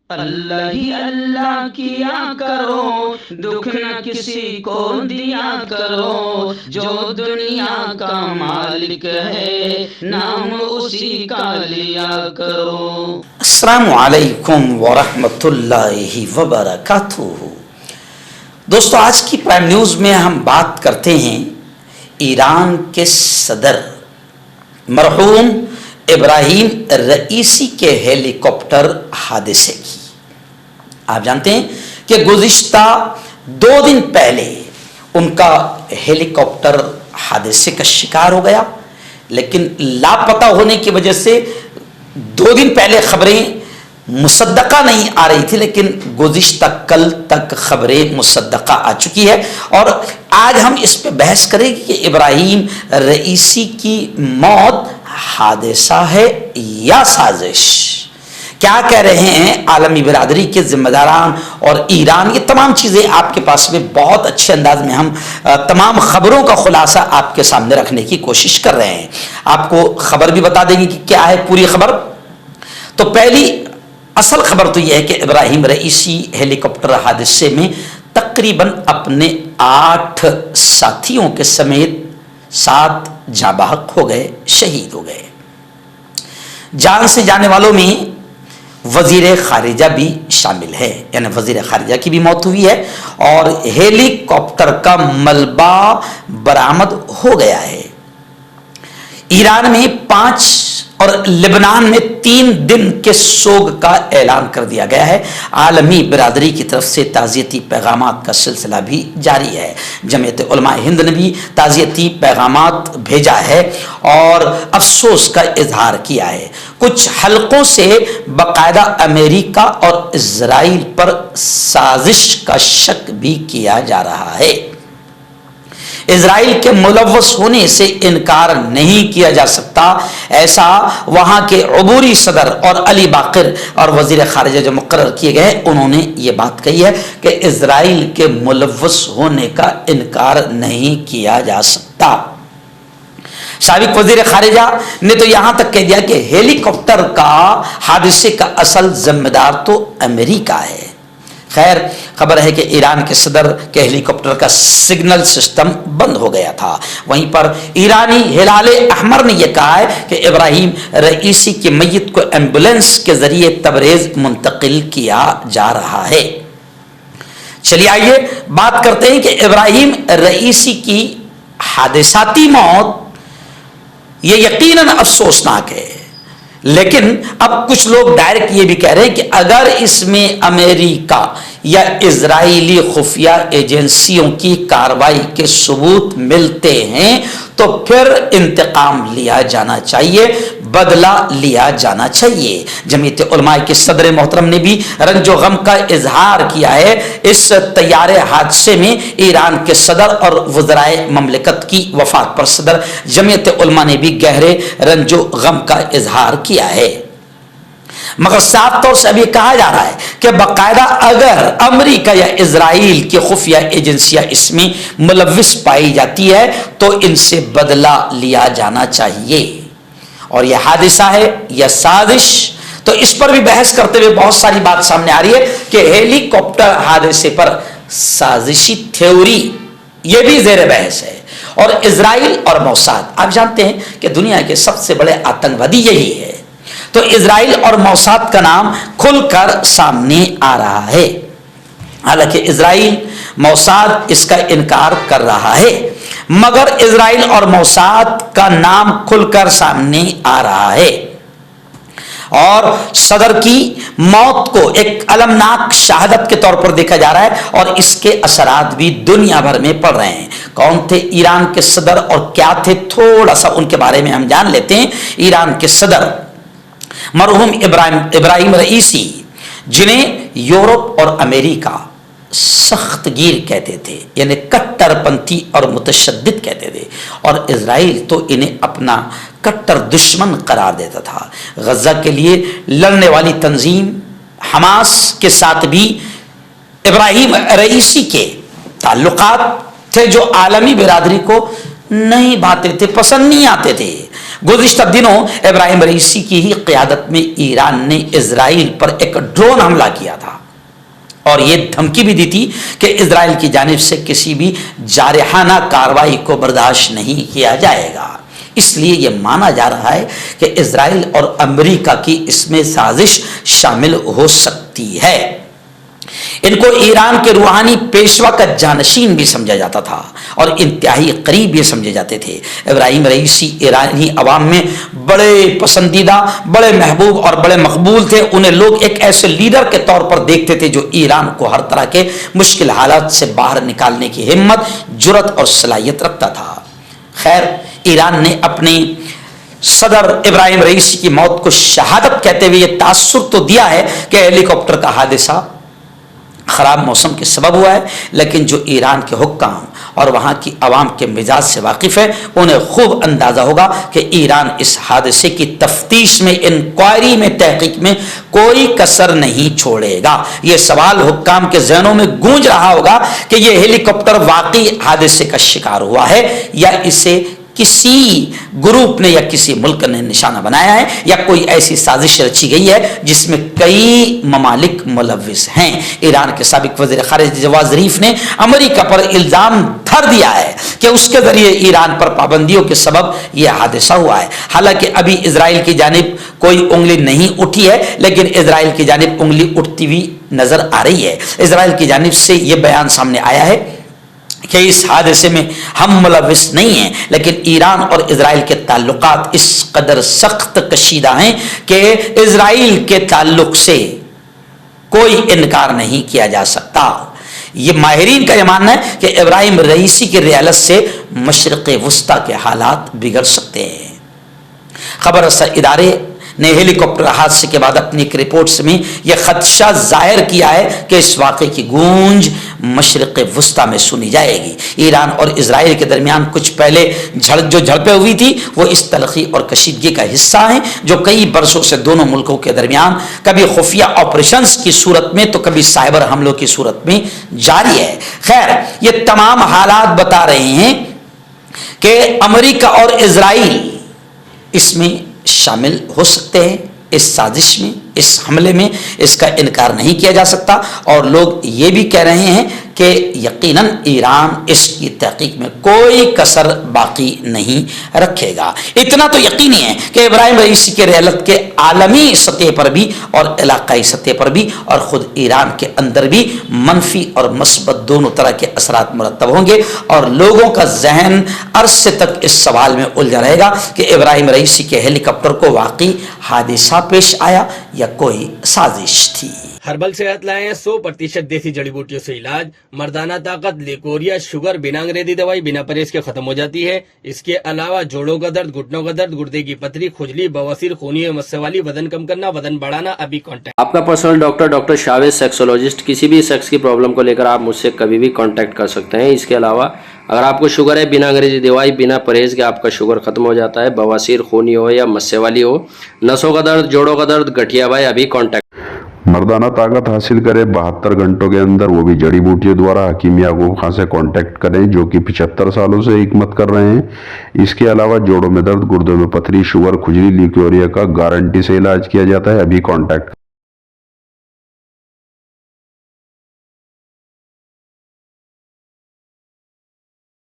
اللہ ہی اللہ کیا کرو، دکھ نہ کسی کو دیا کرو، جو دنیا کا مالک ہے نام اسی کا لیا کرو۔ السلام علیکم ورحمۃ اللہ وبرکاتہ۔ دوستو، آج کی پرائم نیوز میں ہم بات کرتے ہیں ایران کے صدر مرحوم ابراہیم رئیسی کے ہیلی کاپٹر حادثے کی۔ آپ جانتے ہیں کہ گزشتہ 2 دن پہلے ان کا ہیلی کاپٹر حادثے کا شکار ہو گیا، لیکن لاپتہ ہونے کی وجہ سے 2 دن پہلے خبریں مصدقہ نہیں آ رہی تھی، لیکن گزشتہ کل تک خبریں مصدقہ آ چکی ہے، اور آج ہم اس پہ بحث کریں گے کہ ابراہیم رئیسی کی موت حادثہ ہے یا سازش۔ کیا کہہ رہے ہیں عالمی برادری کے ذمہ داران اور ایران؟ یہ تمام چیزیں آپ کے پاس میں بہت اچھے انداز میں ہم تمام خبروں کا خلاصہ آپ کے سامنے رکھنے کی کوشش کر رہے ہیں۔ آپ کو خبر بھی بتا دیں گے کہ کیا ہے پوری خبر۔ تو پہلی اصل خبر تو یہ ہے کہ ابراہیم رئیسی ہیلی کاپٹر حادثے میں تقریباً اپنے 8 ساتھیوں کے سمیت 7 جاں بحق ہو گئے، شہید ہو گئے۔ جان سے جانے والوں میں وزیر خارجہ بھی شامل ہے، یعنی وزیر خارجہ کی بھی موت ہوئی ہے، اور ہیلی کاپٹر کا ملبہ برآمد ہو گیا ہے۔ ایران میں 5 اور لبنان میں 3 دن کے سوگ کا اعلان کر دیا گیا ہے۔ عالمی برادری کی طرف سے تعزیتی پیغامات کا سلسلہ بھی جاری ہے۔ جمعیت علماء ہند نے بھی تعزیتی پیغامات بھیجا ہے اور افسوس کا اظہار کیا ہے۔ کچھ حلقوں سے باقاعدہ امریکہ اور اسرائیل پر سازش کا شک بھی کیا جا رہا ہے۔ اسرائیل کے ملوث ہونے سے انکار نہیں کیا جا سکتا، ایسا وہاں کے عبوری صدر اور علی باقر اور وزیر خارجہ جو مقرر کیے گئے انہوں نے یہ بات کہی ہے کہ اسرائیل کے ملوث ہونے کا انکار نہیں کیا جا سکتا۔ سابق وزیر خارجہ نے تو یہاں تک کہہ دیا کہ ہیلی کاپٹر کا حادثے کا اصل ذمہ دار تو امریکہ ہے۔ خیر، خبر ہے کہ ایران کے صدر کے ہیلی کاپٹر کا سگنل سسٹم بند ہو گیا تھا۔ وہیں پر ایرانی ہلال احمر نے یہ کہا ہے کہ ابراہیم رئیسی کی میت کو ایمبولینس کے ذریعے تبریز منتقل کیا جا رہا ہے۔ چلیے آئیے بات کرتے ہیں کہ ابراہیم رئیسی کی حادثاتی موت یہ یقیناً افسوسناک ہے، لیکن اب کچھ لوگ ڈائریکٹ یہ بھی کہہ رہے ہیں کہ اگر اس میں امریکہ یا اسرائیلی خفیہ ایجنسیوں کی کارروائی کے ثبوت ملتے ہیں تو پھر انتقام لیا جانا چاہیے، بدلہ لیا جانا چاہیے۔ جمعیت علماء کے صدر محترم نے بھی رنج و غم کا اظہار کیا ہے۔ اس طیارے حادثے میں ایران کے صدر اور وزرائے مملکت کی وفات پر صدر جمعیت علماء نے بھی گہرے رنج و غم کا اظہار کیا ہے، مگر صاف طور سے اب یہ کہا جا رہا ہے کہ باقاعدہ اگر امریکہ یا اسرائیل کی خفیہ ایجنسیاں اس میں ملوث پائی جاتی ہے تو ان سے بدلہ لیا جانا چاہیے۔ اور یہ حادثہ ہے یا سازش، تو اس پر بھی بحث کرتے ہوئے بہت ساری بات سامنے آ رہی ہے کہ ہیلی کاپٹر حادثے پر سازشی تھیوری یہ بھی زیر بحث ہے۔ اور اسرائیل اور موساد، آپ جانتے ہیں کہ دنیا کے سب سے بڑے آتنکوادی یہی ہے، تو اسرائیل اور موساد کا نام کھل کر سامنے آ رہا ہے۔ حالانکہ اسرائیل موساد اس کا انکار کر رہا ہے، مگر اسرائیل اور موساد کا نام کھل کر سامنے آ رہا ہے، اور صدر کی موت کو ایک المناک شہادت کے طور پر دیکھا جا رہا ہے، اور اس کے اثرات بھی دنیا بھر میں پڑ رہے ہیں۔ کون تھے ایران کے صدر اور کیا تھے، تھوڑا سا ان کے بارے میں ہم جان لیتے ہیں۔ ایران کے صدر مرحوم ابراہیم رئیسی، جنہیں یورپ اور امریکہ سخت گیر کہتے تھے، یعنی کٹر پنتھی اور متشدد کہتے تھے، اور اسرائیل تو انہیں اپنا کٹر دشمن قرار دیتا تھا۔ غزہ کے لیے لڑنے والی تنظیم حماس کے ساتھ بھی ابراہیم رئیسی کے تعلقات تھے، جو عالمی برادری کو نہیں بھاتے تھے، پسند نہیں آتے تھے۔ گزشتہ دنوں ابراہیم رئیسی کی ہی قیادت میں ایران نے اسرائیل پر ایک ڈرون حملہ کیا تھا اور یہ دھمکی بھی دی تھی کہ اسرائیل کی جانب سے کسی بھی جارحانہ کارروائی کو برداشت نہیں کیا جائے گا۔ اس لیے یہ مانا جا رہا ہے کہ اسرائیل اور امریکہ کی اس میں سازش شامل ہو سکتی ہے۔ ان کو ایران کے روحانی پیشوا کا جانشین بھی سمجھا جاتا تھا اور انتہائی قریب یہ سمجھے جاتے تھے۔ ابراہیم رئیسی ایرانی عوام میں بڑے پسندیدہ، بڑے محبوب اور بڑے مقبول تھے۔ انہیں لوگ ایک ایسے لیڈر کے طور پر دیکھتے تھے جو ایران کو ہر طرح کے مشکل حالات سے باہر نکالنے کی ہمت، جرأت اور صلاحیت رکھتا تھا۔ خیر، ایران نے اپنی صدر ابراہیم رئیسی کی موت کو شہادت کہتے ہوئے یہ تاثر تو دیا ہے کہ ہیلی کاپٹر کا حادثہ خراب موسم کے سبب ہوا ہے، لیکن جو ایران کے حکام اور وہاں کی عوام کے مزاج سے واقف ہے انہیں خوب اندازہ ہوگا کہ ایران اس حادثے کی تفتیش میں، انکوائری میں، تحقیق میں کوئی کسر نہیں چھوڑے گا۔ یہ سوال حکام کے ذہنوں میں گونج رہا ہوگا کہ یہ ہیلی کاپٹر واقعی حادثے کا شکار ہوا ہے یا اسے کسی گروپ نے یا کسی ملک نے نشانہ بنایا ہے یا کوئی ایسی سازش رچی گئی ہے جس میں کئی ممالک ملوث ہیں۔ ایران کے سابق وزیر خارجہ جواد ظریف نے امریکہ پر الزام دھر دیا ہے کہ اس کے ذریعے ایران پر پابندیوں کے سبب یہ حادثہ ہوا ہے۔ حالانکہ ابھی اسرائیل کی جانب کوئی انگلی نہیں اٹھی ہے، لیکن اسرائیل کی جانب انگلی اٹھتی ہوئی نظر آ رہی ہے۔ اسرائیل کی جانب سے یہ بیان سامنے آیا ہے کہ اس حادثے میں ہم ملوث نہیں ہیں، لیکن ایران اور اسرائیل کے تعلقات اس قدر سخت کشیدہ ہیں کہ اسرائیل کے تعلق سے کوئی انکار نہیں کیا جا سکتا۔ یہ ماہرین کا یہ ماننا ہے کہ ابراہیم رئیسی کی رحلت سے مشرق وسطیٰ کے حالات بگڑ سکتے ہیں۔ خبر رساں ادارے نے ہیلی کاپٹر حادثے کے بعد اپنی ایک رپورٹس میں یہ خدشہ ظاہر کیا ہے کہ اس واقعے کی گونج مشرق وسطیٰ میں سنی جائے گی۔ ایران اور اسرائیل کے درمیان کچھ پہلے جو جھڑپیں ہوئی تھی وہ اس تلخی اور کشیدگی کا حصہ ہیں جو کئی برسوں سے دونوں ملکوں کے درمیان کبھی خفیہ آپریشنز کی صورت میں تو کبھی سائبر حملوں کی صورت میں جاری ہے۔ خیر، یہ تمام حالات بتا رہے ہیں کہ امریکہ اور اسرائیل اس میں شامل ہو سکتے ہیں، اس سازش میں، اس حملے میں، اس کا انکار نہیں کیا جا سکتا۔ اور لوگ یہ بھی کہہ رہے ہیں کہ یقیناً ایران اس کی تحقیق میں کوئی کسر باقی نہیں رکھے گا۔ اتنا تو یقینی ہے کہ ابراہیم رئیسی کے رحلت کے عالمی سطح پر بھی اور علاقائی سطح پر بھی اور خود ایران کے اندر بھی منفی اور مثبت دونوں طرح کے اثرات مرتب ہوں گے، اور لوگوں کا ذہن عرصے تک اس سوال میں الجھا رہے گا کہ ابراہیم رئیسی کے ہیلی کاپٹر کو واقعی حادثہ پیش آیا یا کوئی سازش تھی۔ ہربل صحت لائے ہیں 100% دیسی جڑی بوٹیوں سے علاج، مردانہ طاقت، لیکوریا، شوگر، بنا انگریزی دوائی بنا پرہیز کے ختم ہو جاتی ہے۔ اس کے علاوہ جوڑوں کا درد، گھٹنوں کا درد، گردے کی پتھری، کھجلی، بواسیر، خونی مسے والی، وزن کم کرنا، وزن بڑھانا، ابھی کانٹیکٹ۔ آپ کا پرسنل ڈاکٹر شاویز سیکسولوجسٹ، کسی بھی سیکس کی پرابلم کو لے کر آپ مجھ سے کبھی بھی کانٹیکٹ کر سکتے ہیں۔ اس کے علاوہ اگر آپ کو شوگر ہے، بنا انگریزی دوائی، بنا پرہیز کے آپ کا شوگر ختم ہو جاتا ہے، بواسیر، خونی ہو یا مسے والی ہو، نسوں کا درد، جوڑوں کا درد، گٹھیا بھائی، ابھی کانٹیکٹ۔ مردانہ طاقت حاصل کرے 72 گھنٹوں کے اندر، وہ بھی جڑی بوٹیوں دوارا۔ حکیم یعقوب خان سے کانٹیکٹ کریں جو کہ 75 سالوں سے حکمت کر رہے ہیں۔ اس کے علاوہ جوڑوں میں درد، گردوں میں پتھری، شوگر، کھجلی، لیکوریا کا گارنٹی سے علاج کیا جاتا ہے، ابھی کانٹیکٹ کریں۔